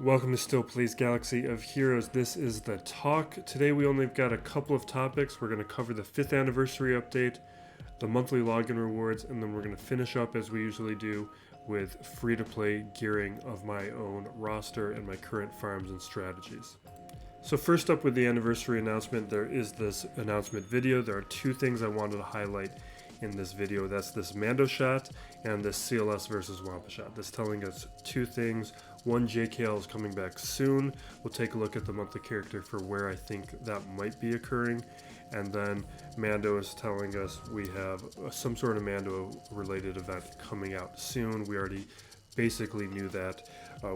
Welcome to Still Plays Galaxy of Heroes. This is the talk. Today we only got a couple of topics. We're going to cover the 5th anniversary update, the monthly login rewards, and then we're going to finish up as we usually do with free-to-play gearing of my own roster and my current farms and strategies. So first up with the anniversary announcement, there is this announcement video. There are two things I wanted to highlight in this video. That's this Mando shot and this CLS versus Wampa shot. That's telling us two things. One, JKL is coming back soon. We'll take a look at the monthly character for where I think that might be occurring. And then Mando is telling us we have some sort of Mando related event coming out soon. We already basically knew that.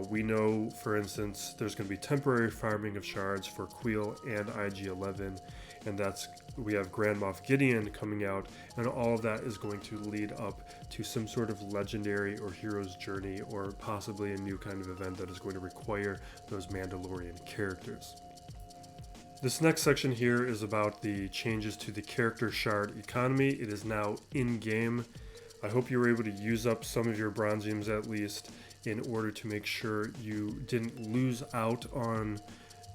We know, for instance, there's going to be temporary farming of shards for Queel and IG-11, and we have Grand Moff Gideon coming out, and all of that is going to lead up to some sort of legendary or hero's journey, or possibly a new kind of event that is going to require those Mandalorian characters. This next section here is about the changes to the character shard economy. It is now in-game. I hope you were able to use up some of your bronziums at least in order to make sure you didn't lose out on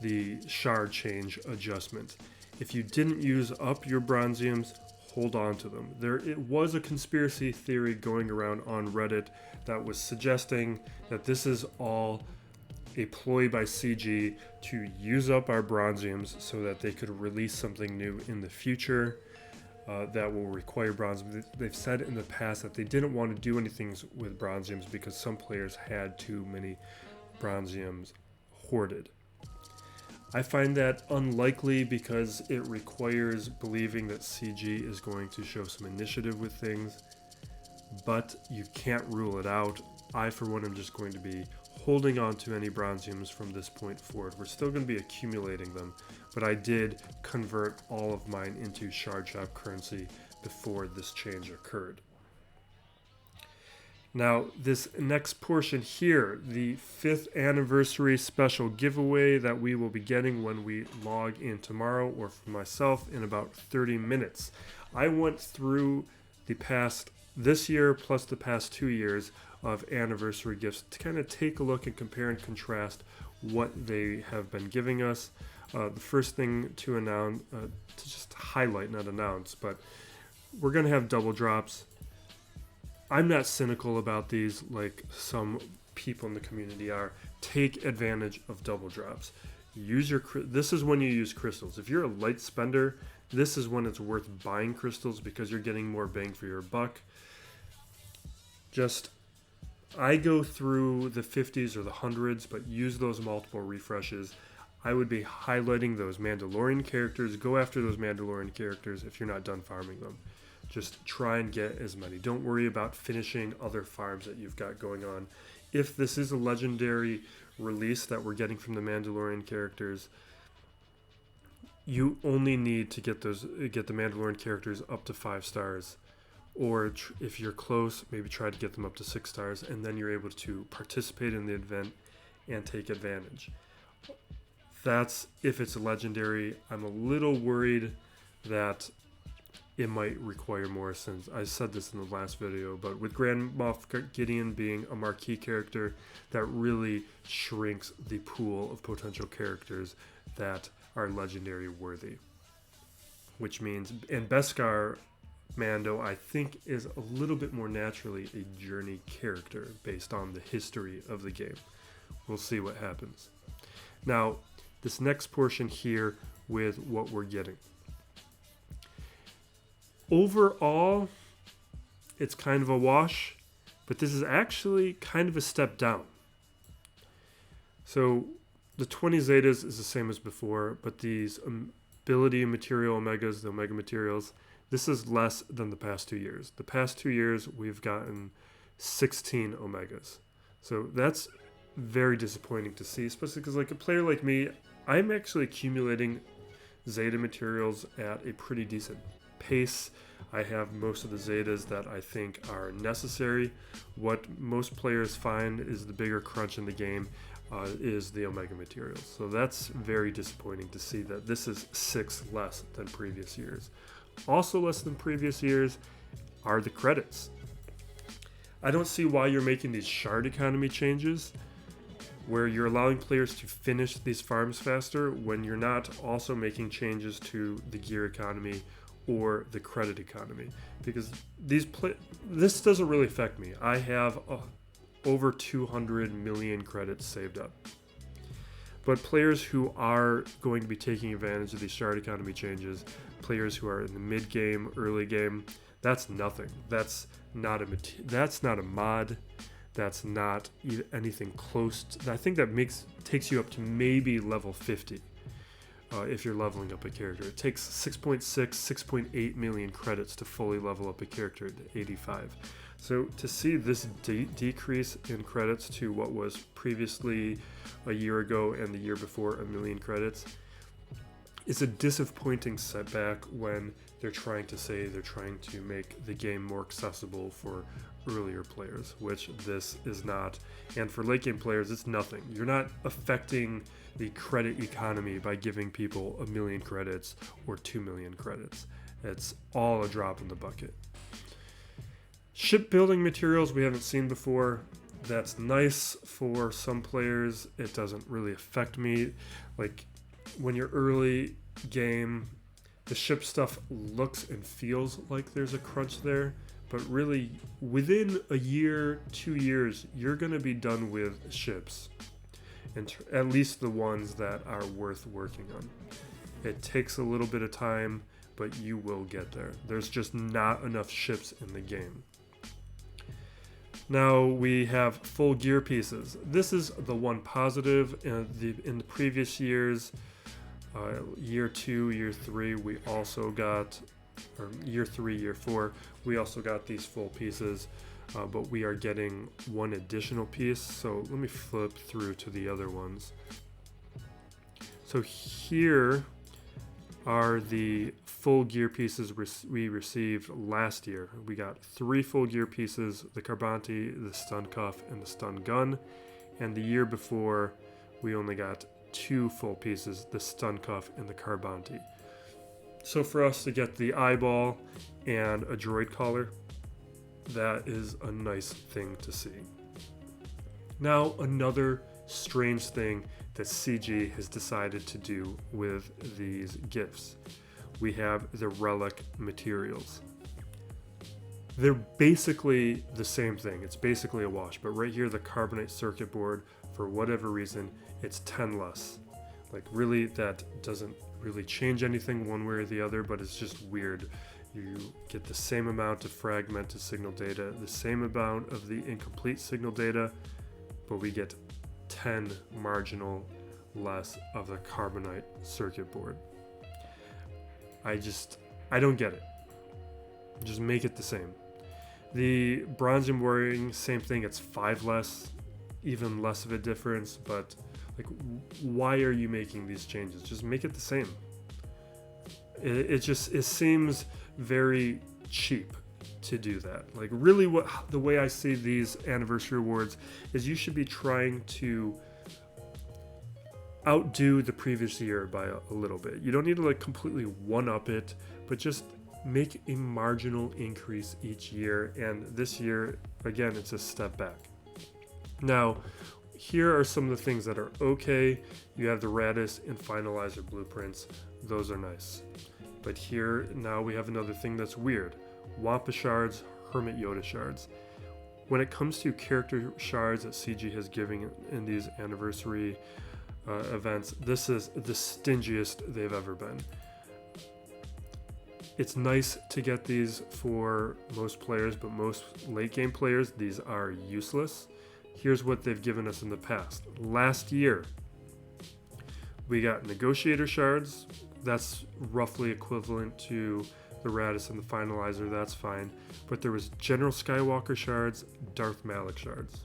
the shard change adjustment. If you didn't use up your bronziums, hold on to them. It was a conspiracy theory going around on Reddit that was suggesting that this is all a ploy by CG to use up our bronziums so that they could release something new in the future that will require bronziums. They've said in the past that they didn't want to do anything with bronziums because some players had too many bronziums hoarded. I find that unlikely because it requires believing that CG is going to show some initiative with things, but you can't rule it out. I, for one, am just going to be holding on to any bronziums from this point forward. We're still going to be accumulating them, but I did convert all of mine into shard shop currency before this change occurred. Now, this next portion here, the 5th anniversary special giveaway that we will be getting when we log in tomorrow, or for myself in about 30 minutes. I went through this year plus the past 2 years of anniversary gifts to kind of take a look and compare and contrast what they have been giving us. The first thing to announce, to just highlight, not announce, but we're going to have double drops. I'm not cynical about these like some people in the community are. Take advantage of double drops. This is when you use crystals. If you're a light spender, this is when it's worth buying crystals because you're getting more bang for your buck. I go through the 50s or the 100s, but use those multiple refreshes. I would be highlighting those Mandalorian characters. Go after those Mandalorian characters if you're not done farming them. Just try and get as many. Don't worry about finishing other farms that you've got going on. If this is a legendary release that we're getting from the Mandalorian characters, you only need to get the Mandalorian characters up to 5 stars. Or if you're close, maybe try to get them up to 6 stars, and then you're able to participate in the event and take advantage. That's if it's a legendary. I'm a little worried that it might require more, since I said this in the last video, but with Grand Moff Gideon being a marquee character, that really shrinks the pool of potential characters that are legendary worthy. Which means, and Beskar Mando, I think, is a little bit more naturally a journey character based on the history of the game. We'll see what happens. Now, this next portion here with what we're getting. Overall, it's kind of a wash, but this is actually kind of a step down. So the 20 Zetas is the same as before, but these ability material Omegas, the Omega materials, this is less than the past 2 years. The past 2 years, we've gotten 16 Omegas. So that's very disappointing to see, especially because like a player like me, I'm actually accumulating Zeta materials at a pretty decent pace. I have most of the Zetas that I think are necessary. What most players find is the bigger crunch in the game is the Omega materials. So that's very disappointing to see that this is 6 less than previous years. Also less than previous years are the credits. I don't see why you're making these shard economy changes where you're allowing players to finish these farms faster when you're not also making changes to the gear economy or the credit economy, because this doesn't really affect me. I have over 200 million credits saved up. But players who are going to be taking advantage of these shard economy changes, players who are in the mid game, early game, that's nothing. That's not a mod. That's not anything close to, I think that takes you up to maybe level 50 if you're leveling up a character. It takes 6.8 million credits to fully level up a character to 85. So to see this decrease in credits to what was previously a year ago and the year before 1 million credits is a disappointing setback when they're trying to make the game more accessible for earlier players, which this is not. And for late game players, it's nothing. You're not affecting the credit economy by giving people 1 million credits or 2 million credits. It's all a drop in the bucket. Shipbuilding materials we haven't seen before. That's nice for some players. It doesn't really affect me. Like when you're early game, the ship stuff looks and feels like there's a crunch there, but really within a year, 2 years, you're going to be done with ships, and at least the ones that are worth working on. It takes a little bit of time, but you will get there. There's just not enough ships in the game. Now we have full gear pieces. This is the one positive. In the previous years, year 2, year 3, we also got, or year 3, year 4, we also got these full pieces, but we are getting one additional piece. So let me flip through to the other ones. So here are the full gear pieces we received last year. We got 3 full gear pieces, the Carbonti, the stun cuff, and the stun gun. And the year before, we only got 2 full pieces, the stun cuff and the Carbonti. So for us to get the eyeball and a droid collar, that is a nice thing to see. Now another strange thing that CG has decided to do with these gifts. We have the relic materials. They're basically the same thing. It's basically a wash, but right here, the carbonite circuit board, for whatever reason, it's 10 less. Like really, that doesn't really change anything one way or the other, but it's just weird. You get the same amount of fragmented signal data, the same amount of the incomplete signal data, but we get 10 marginal less of the carbonite circuit board. I don't get it. Just make it the same. The bronze embroidering, same thing, it's 5 less, even less of a difference, but like, why are you making these changes? Just make it the same. It seems very cheap to do that. Like really the way I see these anniversary awards is you should be trying to outdo the previous year by a little bit. You don't need to like completely one-up it, but just make a marginal increase each year. And this year, again, it's a step back. Now, here are some of the things that are okay. You have the Radis and Finalizer blueprints. Those are nice. But here, now we have another thing that's weird. Wampa shards, Hermit Yoda shards. When it comes to character shards that CG has given in these anniversary events, this is the stingiest they've ever been. It's nice to get these for most players, but most late game players, these are useless. Here's what they've given us in the past. Last year, we got Negotiator shards. That's roughly equivalent to the Radis and the Finalizer, that's fine. But there was General Skywalker shards, Darth Malak shards.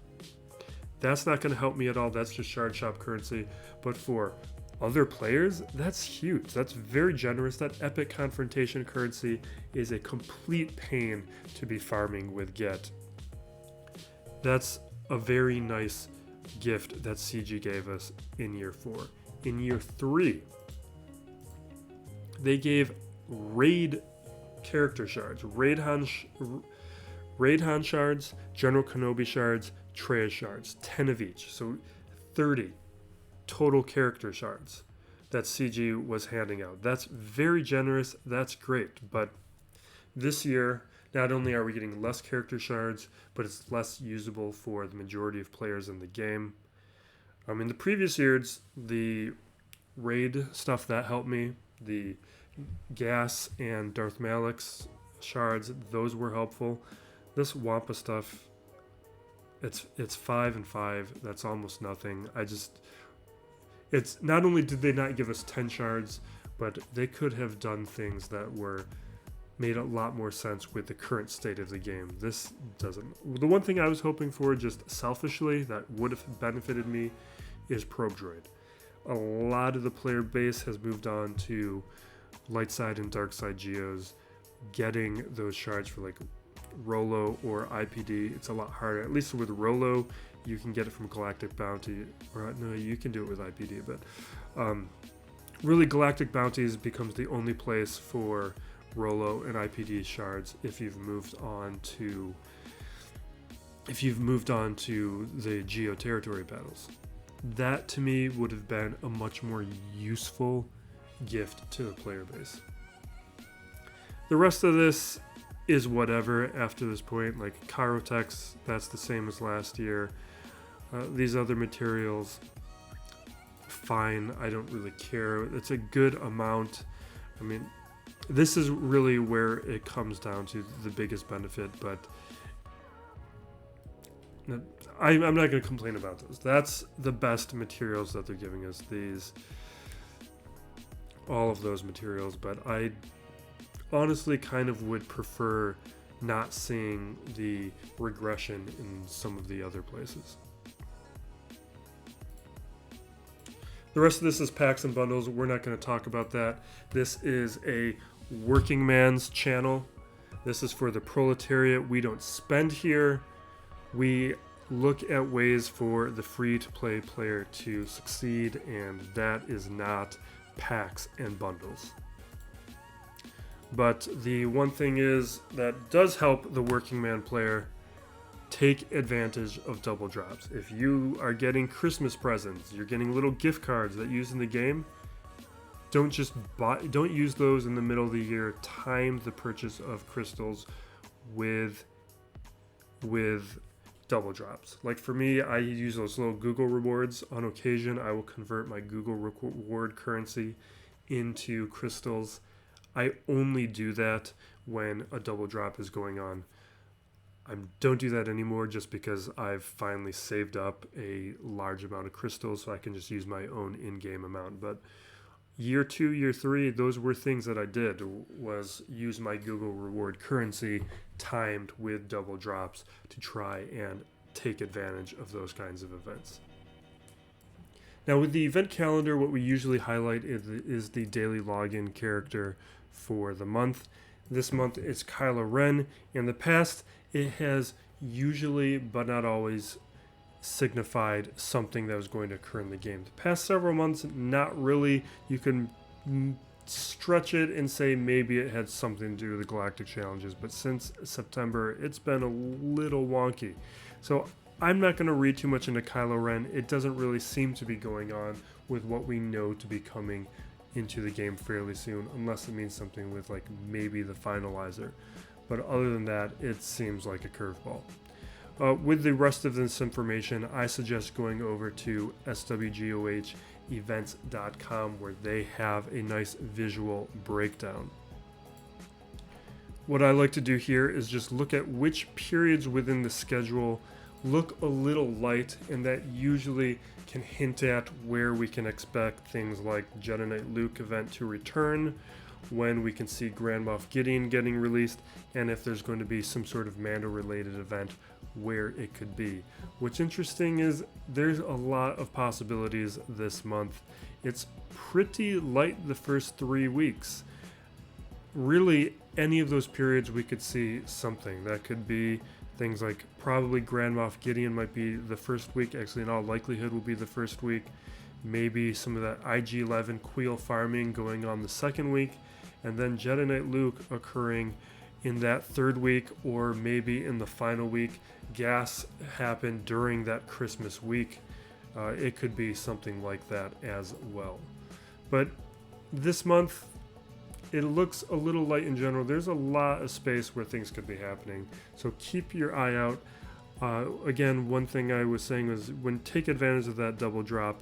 That's not going to help me at all. That's just shard shop currency. But for other players, that's huge. That's very generous. That epic confrontation currency is a complete pain to be farming with Get. That's a very nice gift that CG gave us in year 4. In year 3, they gave raid character shards, Raid Han shards, General Kenobi shards, Traya shards, 10 of each. So 30 total character shards that CG was handing out. That's very generous. That's great. But this year, not only are we getting less character shards, but it's less usable for the majority of players in the game. In the previous years, the raid stuff that helped me, the Gas and Darth Malik's shards, those were helpful. This Wampa stuff, it's 5 and 5. That's almost nothing. It's not only did they not give us 10 shards, but they could have done things that made a lot more sense with the current state of the game. This doesn't. The one thing I was hoping for, just selfishly, that would have benefited me is Probe Droid. A lot of the player base has moved on to light side and dark side geos. Getting those shards for like Rolo or IPD, it's a lot harder. At least with Rolo, you can get it from Galactic Bounty, or no, you can do it with IPD, but really Galactic Bounties becomes the only place for Rolo and IPD shards if you've moved on to the Geo territory battles. That to me would have been a much more useful gift to the player base. The rest of this is whatever after this point, like Chirotex, that's the same as last year. These other materials, fine, I don't really care. It's a good amount. I mean, this is really where it comes down to the biggest benefit, but I'm not going to complain about those. That's the best materials that they're giving us, all of those materials, but I honestly kind of would prefer not seeing the regression in some of the other places. The rest of this is packs and bundles. We're not going to talk about that. This is a working man's channel. This is for the proletariat. We don't spend here. We look at ways for the free-to-play player to succeed, and that is not packs and bundles. But the one thing is that does help the working man player take advantage of double drops. If you are getting Christmas presents, you're getting little gift cards that you use in the game, don't use those in the middle of the year. Time the purchase of crystals with double drops. Like for me, I use those little Google rewards. On occasion, I will convert my Google reward currency into crystals. I only do that when a double drop is going on. I don't do that anymore just because I've finally saved up a large amount of crystals so I can just use my own in-game amount. But year 2, year 3, those were things that I did, was use my Google reward currency timed with double drops to try and take advantage of those kinds of events. Now with the event calendar, what we usually highlight is the daily login character for the month. This month it's Kylo Ren. In the past, it has usually, but not always, signified something that was going to occur in the game. The past several months, not really. You can stretch it and say maybe it had something to do with the galactic challenges, but since September, it's been a little wonky. So I'm not going to read too much into Kylo Ren. It doesn't really seem to be going on with what we know to be coming into the game fairly soon, unless it means something with like maybe the finalizer. But other than that, it seems like a curveball. With the rest of this information, I suggest going over to SWGOH events.com where they have a nice visual breakdown. What I like to do here is just look at which periods within the schedule look a little light, and that usually can hint at where we can expect things like Jedi Knight Luke event to return, when we can see Grand Moff Gideon getting released, and if there's going to be some sort of Mando related event where it could be. What's interesting is there's a lot of possibilities this month. It's pretty light the first 3 weeks. Really, any of those periods we could see something. That could be things like probably Grand Moff Gideon might be the first week, actually in all likelihood will be the first week. Maybe some of that IG-11 Queel farming going on the second week, and then Jedi Knight Luke occurring in that third week, or maybe in the final week. Gas happened during that Christmas week, it could be something like that as well. But this month, it looks a little light in general. There's a lot of space where things could be happening, so keep your eye out. Again, one thing I was saying was take advantage of that double drop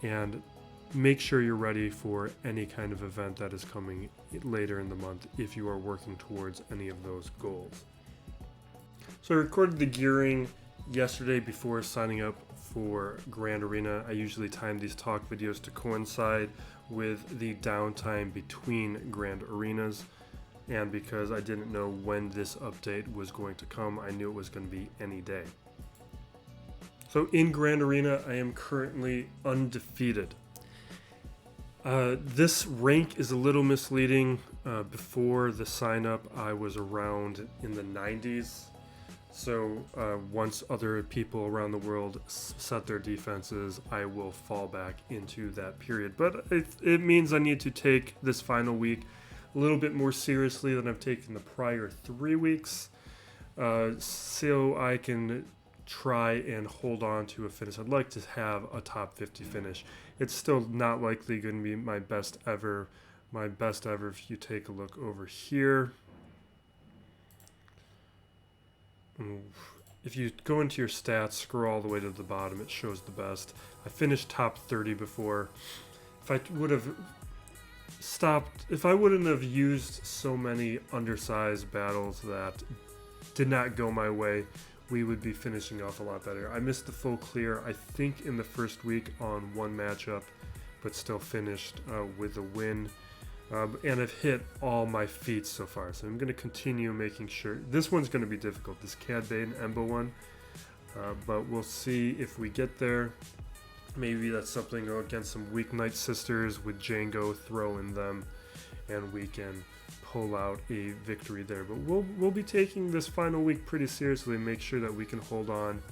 and make sure you're ready for any kind of event that is coming later in the month if you are working towards any of those goals. So I recorded the gearing yesterday before signing up for Grand Arena. I usually time these talk videos to coincide with the downtime between Grand Arenas, and because I didn't know when this update was going to come, I knew it was going to be any day. So in Grand Arena, I am currently undefeated. This rank is a little misleading. Before the sign up, I was around in the 90s. So once other people around the world set their defenses, I will fall back into that period. But it means I need to take this final week a little bit more seriously than I've taken the prior 3 weeks, so I can try and hold on to a finish. I'd like to have a top 50 finish. It's still not likely going to be my best ever. My best ever, if you take a look over here. If you go into your stats, scroll all the way to the bottom, it shows the best. I finished top 30 before. If I would have stopped, if I wouldn't have used so many undersized battles that did not go my way, we would be finishing off a lot better. I missed the full clear, I think, in the first week on one matchup, but still finished with a win. And I've hit all my feats so far, so I'm going to continue making sure. This one's going to be difficult, this Cad Bane Embo one, but we'll see if we get there. Maybe that's something against some Weeknight Sisters with Django, throw in them, and we can pull out a victory there. But we'll be taking this final week pretty seriously and make sure that we can hold on,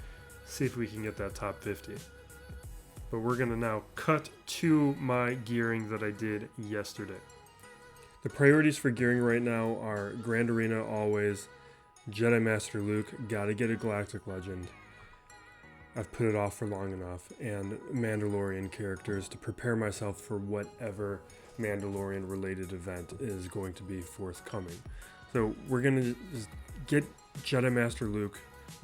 see if we can get that top 50. But we're going to now cut to my gearing that I did yesterday. The priorities for gearing right now are Grand Arena always, Jedi Master Luke, gotta get a Galactic Legend. I've put it off for long enough, and Mandalorian characters to prepare myself for whatever Mandalorian related event is going to be forthcoming. So we're gonna just get Jedi Master Luke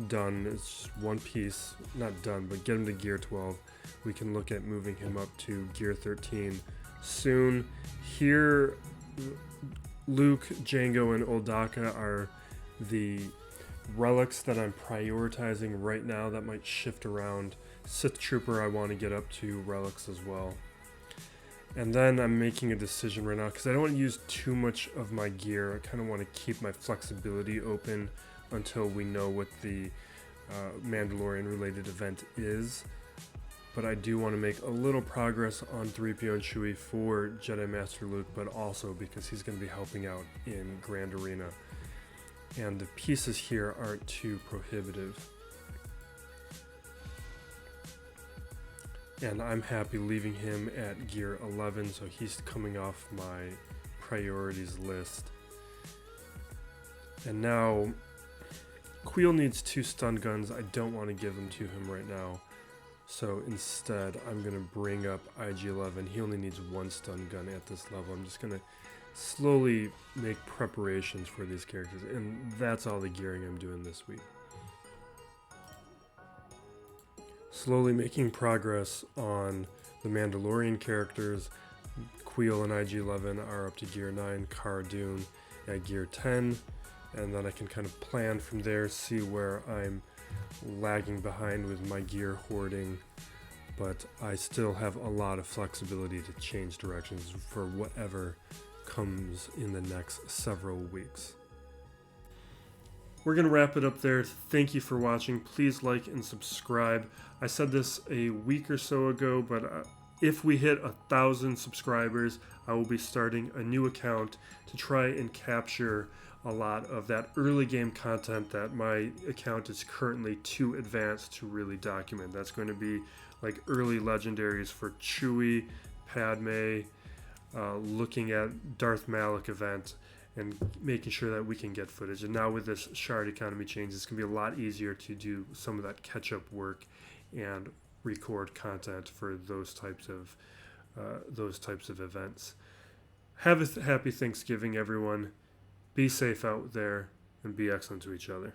done. It's just one piece, not done, but get him to gear 12. We can look at moving him up to gear 13 soon. Here, Luke, Django, and Oldaka are the relics that I'm prioritizing right now that might shift around. Sith Trooper I want to get up to relics as well. And then I'm making a decision right now because I don't want to use too much of my gear. I kind of want to keep my flexibility open until we know what the Mandalorian related event is. But I do want to make a little progress on 3PO and Chewie for Jedi Master Luke, but also because he's going to be helping out in Grand Arena. And the pieces here aren't too prohibitive. And I'm happy leaving him at gear 11, so he's coming off my priorities list. And now, Queel needs 2 stun guns. I don't want to give them to him right now. So instead, I'm going to bring up IG-11. He only needs 1 stun gun at this level. I'm just going to slowly make preparations for these characters. And that's all the gearing I'm doing this week. Slowly making progress on the Mandalorian characters. Queel and IG-11 are up to gear 9. Cara Dune at gear 10. And then I can kind of plan from there, see where I'm lagging behind with my gear hoarding, but I still have a lot of flexibility to change directions for whatever comes in the next several weeks. We're going to wrap it up there. Thank you for watching. Please like and subscribe. I said this a week or so ago, but if we hit 1,000 subscribers, I will be starting a new account to try and capture a lot of that early game content that my account is currently too advanced to really document. That's going to be like early legendaries for Chewie, Padme, looking at Darth Malak event, and making sure that we can get footage. And now with this shard economy change, it's going to be a lot easier to do some of that catch-up work and record content for those types of events. Have a happy Thanksgiving, everyone. Be safe out there and be excellent to each other.